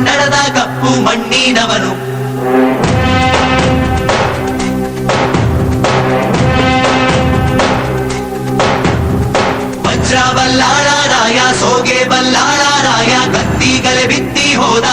ಕನ್ನಡದ ಕಪ್ಪು ಮಣ್ಣಿನವನು. ವಜ್ರ ಬಲ್ಲಾಳ ರಾಯ, ಸೋಗೆ ಬಲ್ಲಾಳ ರಾಯ, ಕತ್ತಿಗಲೆ ಬಿತ್ತಿ ಹೋದ